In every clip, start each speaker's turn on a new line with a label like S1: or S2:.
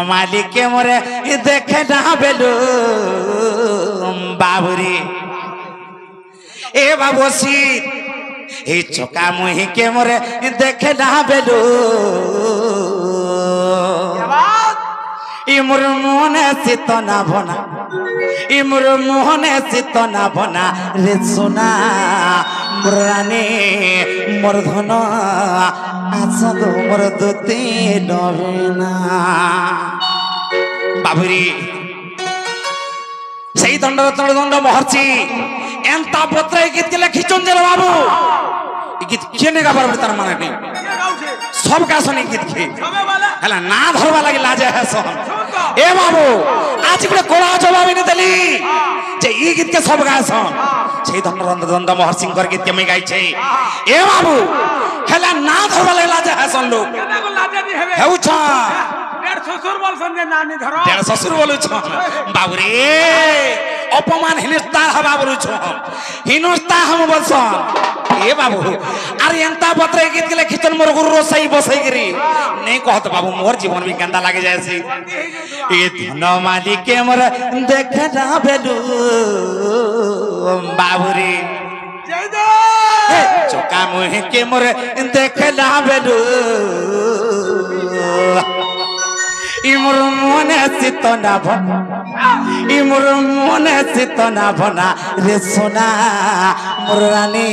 S1: মালিকে মোরে দেখে না বেলু বাবুরে এ বাবুসি এই চোকা মুহিকে মোরে দেখে না বেলু ইমুর মোহনে চিত না ভনা ইমুর মোহনে চিত না ভনা রে সোনা মুরানি মোর ধন আসদ মোর দুতি নবেনা বাবুরি সেই দণ্ড মহর্ষি এন্তা পত্রে গীত কে লিখিছন যে বাবু গীত কেনে গাবার তার মানে নেই সব গাছনি গীত খে হেলা না ধরবা লাগি লাজে হেসন এ বাবু আজ গুলো কোলা জবাব নি দেলি যে ই গীত কে সব গাছন সেই দণ্ড মহর্ষিঙ্কর গীত কে আমি গাইছে এ বাবু হেলা না ধরবা লাগি লাজে হেসন লোক হেউছ
S2: শ্বশুর বলছেন যে নানি ধর
S1: তেরা শ্বশুর বলুছ বাবুরে অপমান হিনস্তা হবা বলুছ হিনস্তা হম বলছন এ বাবু আর এন্তা পত্রে গীত গেলে খিচন মোর গুরু রসাই বসাই গরি নেই কহত বাবু মোর জীবন भी কেন্দা লাগে যায়ছি এ ধন মালিকে মোর দেখে না বেলু বাবুরে চোকা মুহে কে মোর দেখে না বেলু ইমুর মনে চিত না ভনা ইমুর মনে চিত না ভনা রে সোনা মোর রানী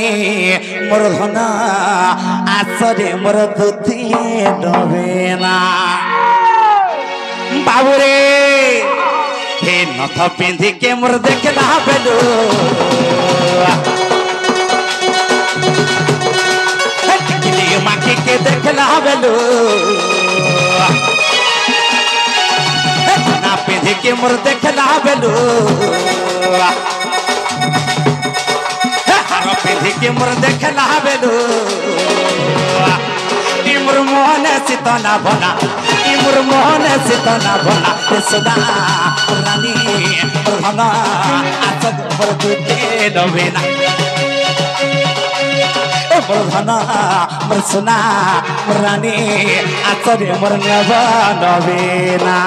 S1: মোর ধন আসরে মোর দুতি ডবে না বাবুরে হে নথ পিঁধিকে মোর দেখে না বেলু মাটিকে দেখে না বেলু पिंधी के मोर देखला बेलू हारो पिंधी के मोर देखला बेलू इमुर मोहन सितना भना इमुर मोहन सितना भना सदा रानी भना आसद मोर दुते नवेना मोर धना मोर सोना मोर रानी आसद मोर नवेना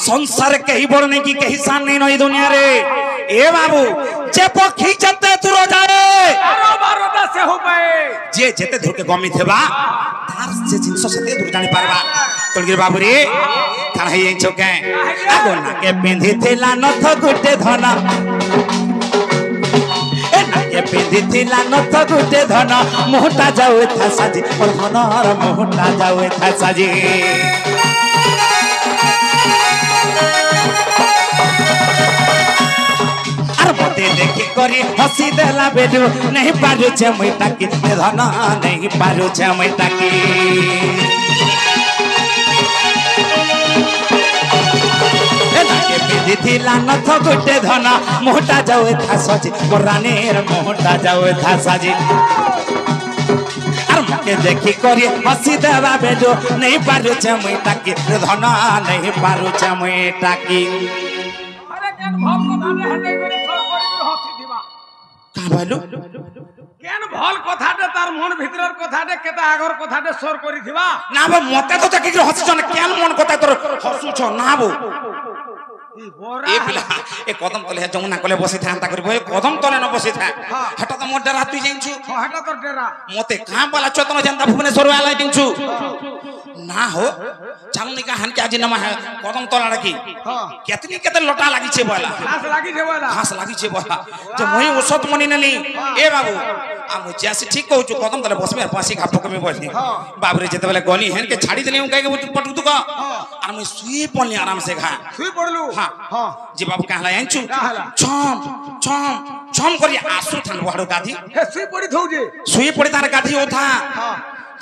S1: संसार कहीं बड़ने की कहीं शान नहीं नई दुनिया रे ए बाबू जे पक्षी जते दूर जाए
S2: से हो पाए
S1: जे जते दूर के गमी थेबा तार से जिंस सते दूर जानि पारबा तोलगिर बाबू रे थाना हे चोके आगो ना के पिंधी थेला नथ गुटे धना ए ना के पिंधी थेला नथ गुटे धना मोहटा जावे था साजी और धनर मोहटा जावे था साजी मते देखी करी हसी देला बेलू नहीं पारू छे मुई ताकी धन नहीं पारू छे मुई ताकी ए नाके पिंधी थिला नथ गुटे धन मोहटा जावे था सजी रानीर मोहटा जावे था साजी और मते देखी करी हसी देला बेलू नहीं पारू छे मुई ताकी धन नहीं पारू छे मुई ताकी
S2: কেন ভাল কথাটা তার মন ভিতরের কথাটা কেতা আগর কথাটা সর করি দিবা
S1: না ব মতে তো দেখি হসছ না কেন মন কথা তোর হসুছ না বো এ পিলা এ কদম তলে যমুনা কলে বসে থান্তা করিব এ কদম তলে ন বসে থা হেটা তো মোর ডেরা তুই জানছু
S2: হেটা তোর ডেরা
S1: মতে কাম বালা চতন জানতা ভুবনেশ্বর আলাই দিনছু ना हो चालू का हन के आज नमा है कदम तोला रखी कितनी केते लोटा लागी छे बोला
S2: घास लागी छे बोला
S1: घास लागी छे बोला जो मोही ओसत मनी नली ए बाबू आ मु जैसे ठीक कहू छु कदम तले बसमे पासी खा पक में बोली बाबू रे जते बेले गनी हन के छाड़ी देली कह के पटक दुका आ मैं सुई पड़ली आराम से खा
S2: सुई पड़लू
S1: हां जी बाबू कहला आंचू छम छम छम करी आसु थान बहड़ गाधी
S2: हे सुई पड़ी
S1: तार गाधी ओथा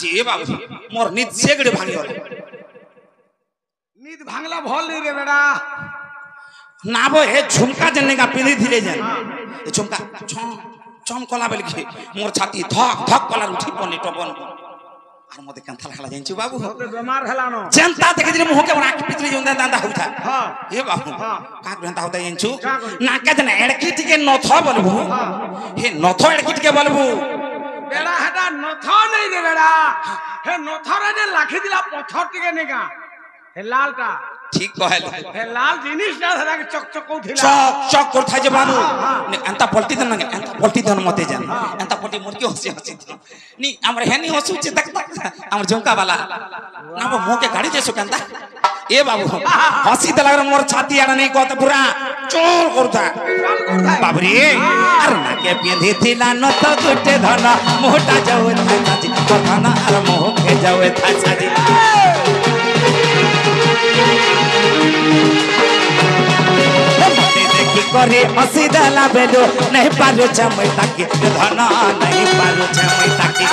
S1: जी ए बाबू मोर नींद सेगड़े भांगी होला
S2: नींद भांगला भल नहीं रे बेटा
S1: ना बो हे झुमका जन्ने का पिंदी धीरे जन ए झुमका छम छम कला बेल के मोर छाती धक धक कला उठी पनी टबन आर मते कंथा लागला जांचू बाबू
S2: तो बीमार हला न
S1: जनता देखे दिले मुह के बना के पिछले जोंदा दांदा होता
S2: हां
S1: ए बाबू का जनता होता जांचू नाका जन एड़की टिके नथ बोलबू हे नथ एड़की टिके बोलबू
S2: बेड़ा हटा नथ नहीं रे बेड़ा हे नथरे ने लाखी दिला पत्थर टिके नेगा हे लालटा
S1: ठीक कहल
S2: हे लाल जिनिस ना धरा के चक चक उठिला
S1: चक चक करथा जे बाबू ने अंता पलटी दन ने अंता पलटी दन मते जान अंता पलटी मुर्की हसी हसी नी हमर हेनी हसु जे तक हमर झुमका वाला ना वो मुंह के गाड़ी जेसु कंता ए बाबू हसी दला मोर छाती आड़ा नहीं कहत पूरा चोर करता बाबू रे अरे ना के पिंधी थिला न तो गुटे धन मोटा जावे था जी धन अर मोह के जावे था साजी करे हसी दला बेलो नहीं पारो छमई ताके धन नहीं पारो छमई ताके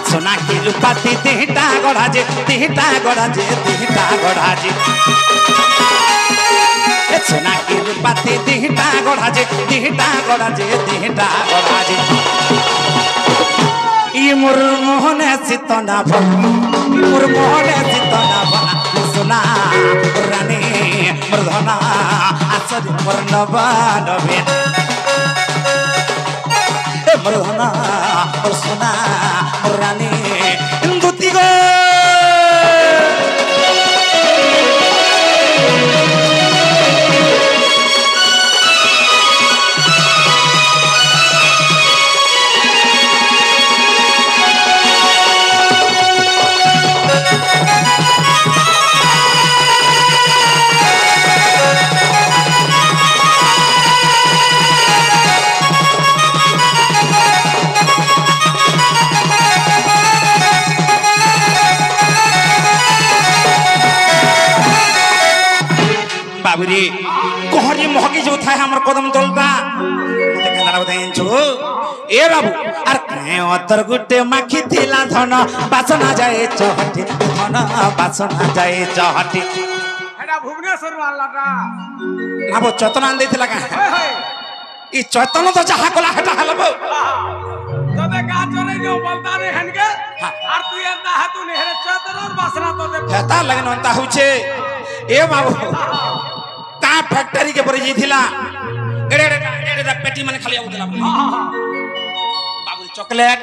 S1: सोना की रूपाती देहटा गढ़ा जे देहटा गढ़ा जे देहटा गढ़ा जे सोना की रूपाती देहटा गढ़ा जे देहटा गढ़ा जे देहटा गढ़ा जे ये मोर मोहने सितना बना मोर मोहने सितना बना सोना रानी मर्दना आसरी मोर नबा नबे मर्दना मोर सोना मोर रानी इंदुती गो बाबूरी कोहरी मोहकी जो था हमर कदम तोलता मते कंदारा बताइन छु ए बाबू अर कहे अतर गुटे माखी थिला धन बासना जाए चहटी धन बासना जाए चहटी
S2: एडा भुवनेश्वर वालाटा
S1: ना वो चतन आन देथिला का ई चतन तो जहा कोला हटा हलबो
S2: तबे का चले जो बोलता रे हनके आर तू एता हातु ने हेरे चतन और बासना तो दे
S1: हेता लगन अंता होछे ए बाबू का फैक्ट्री के पर जीथिला एड़े पेटी माने खाली आउतला बाबू चॉकलेट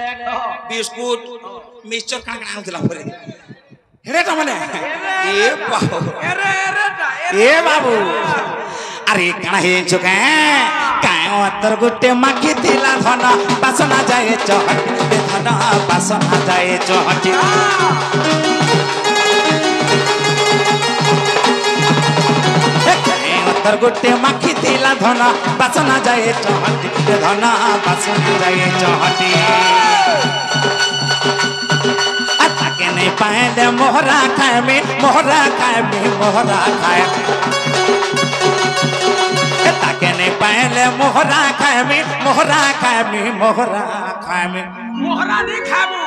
S1: बिस्कुट मिक्सचर का आउतला परे हेरेटा माने ए बाबू ए बाबू अरे काना हे चोका कायो अतर गुटे माखी थिला धन बासना जाए चहट धन बासना जाए चहट अतर गुटे माखी थिला धन बासना जाए चहट धन बासना जाए चहट ताके नहीं पाए मोहरा खाए में मोहरा खाए में मोहरा खाए ताके नहीं पाए मोहरा खाए में मोहरा खाए में मोहरा खाए में
S2: मोहरा नहीं खाबू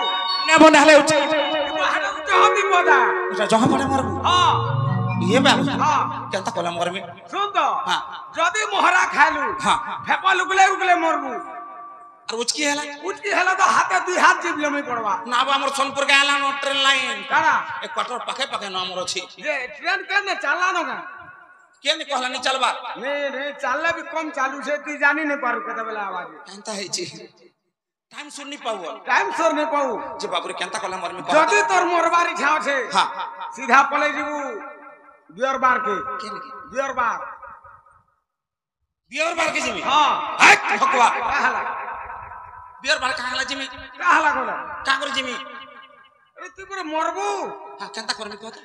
S1: ने बना ले उठ
S2: मोहरा तो हम नहीं पता
S1: जहां पड़े मोर
S2: हां
S1: ये बाबू हां केनता कोला मोर में
S2: सुन तो
S1: हां
S2: जदी मोहरा खालू
S1: हां
S2: फेपा लुगले उगले मरबू
S1: और उचकी हला
S2: तो हाथे दुई हाथ जीवले में पड़वा
S1: ना बा हमर सोनपुर के आला नो ट्रेन लाइन
S2: काड़ा
S1: एक क्वार्टर पके पके ना हमर अछि
S2: जे ट्रेन केने चलला न का
S1: के ने कहला नहीं चलबा
S2: नहीं चलले भी कम चालू छे तू जानी नहीं पारू केते बेला आवाज
S1: केनता है छी टाइम सुन नहीं पाऊ
S2: टाइम सोर नहीं पाऊ
S1: जे बाबू रे केनता कोला मोर में
S2: जदी तोर मोरबारी छाव छे
S1: हां
S2: सीधा पले जीबू बियर बार के बियर बार
S1: के जिमी
S2: हां
S1: हट भकवा
S2: काहला
S1: बियर बार काहला जिमी
S2: काहला कोला
S1: का कर जिमी
S2: अरे तू पूरे मरबू
S1: হ্যাঁ কেনতা করবি কত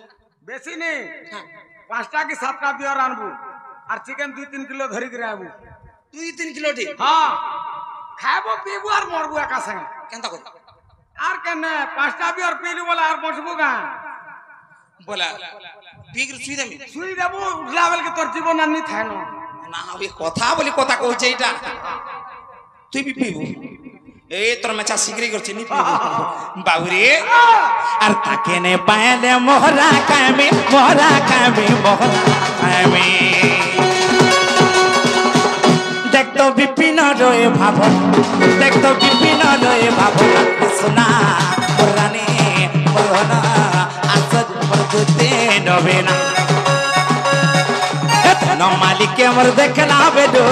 S2: বেশি নেই
S1: হ্যাঁ
S2: 5টা কি 7টা বিয়ার আনবো আর চিকেন 2-3 কিলো ধরি করে আবু
S1: 2-3 কিলো ঠিক
S2: হ্যাঁ খাবো পিবো আর মরবো একা সঙ্গে
S1: কেনতা করবি
S2: আর কেন 5টা বিয়ার পিলু বলে আর বসবো গা
S1: বলা পিগর সুই দেমি
S2: শুই দেবো উঠলা বেলকে তোর জীবন আর নি থাই
S1: না ওই কথা বলি কথা কইছে এটা তুই বি পিবু এই তোর মেচা সিগরি করছি নি পিবু বাবুরে আর তাকে নে পায়লে মোহরা কামে মোহরা কামে দেখ তো বিপিন রয়ে ভাবন দেখ তো বিপিন রয়ে ভাবন সোনা রানী মোহনা আসদ মরতে নবে না ন মালিক আমার দেখলা বেদো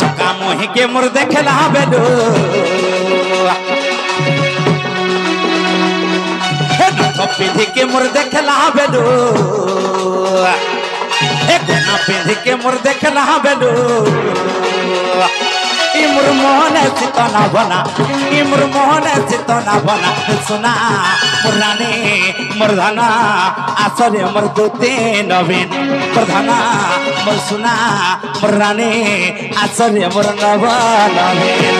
S1: চকা মোহি के मोर देखला बेदो पिंधी के मोर देखला बेदो गुना पिंधी के मोर देखला बेदो इमुर मोहन चितना बना इमुर मोहन चितना बना सुना मुरानी मुरधना आसरे मोर दूते नवीन प्रधाना मोर सुना मुरानी आसरे मोर नव नवीन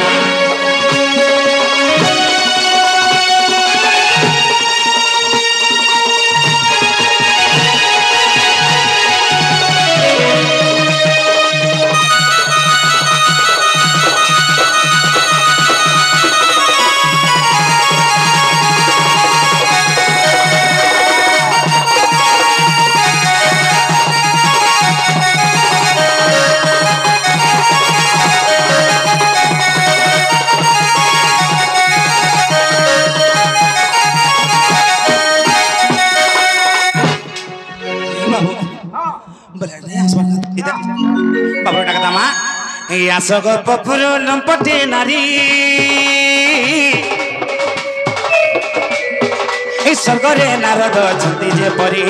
S1: বাবু টাকা দামা এই আসগ পপুর লম্পটে নারী এই স্বর্গরে নারদ অଛନ୍ତି যে পরি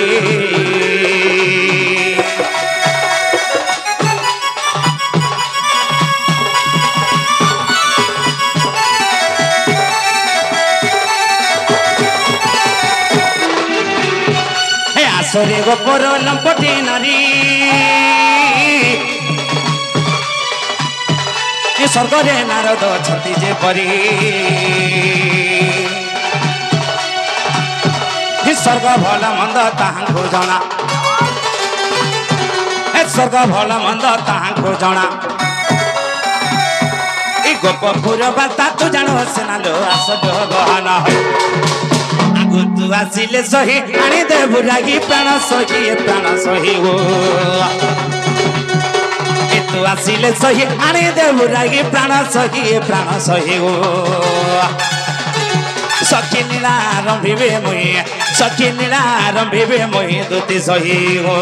S1: আসরে গোপর লম্পটে নারী স্বর্গরে নারদ অଛନ୍ତି যে পরি স্বর্গ ভাল মন্দ তাহাଙ୍କୁ জଣା স্বর্গ ভাল মন্দ তাহাଙ୍କୁ ଜଣା এই ଗୋପପୁର ବାର୍ତ୍ତା ତୁ ଜାଣୁ ସେନାଲୋ ଆସ ଗହନ ଆଗୁ ତୁ ଆସିଲେ ସହି ଆଣିଦେବୁ ରାଗି ପ୍ରାଣ ସହି ଓ तू आसिले सही आने देबु रागी प्राण सही ओ सखी नीला रंभिबे मुई दुति सही ओ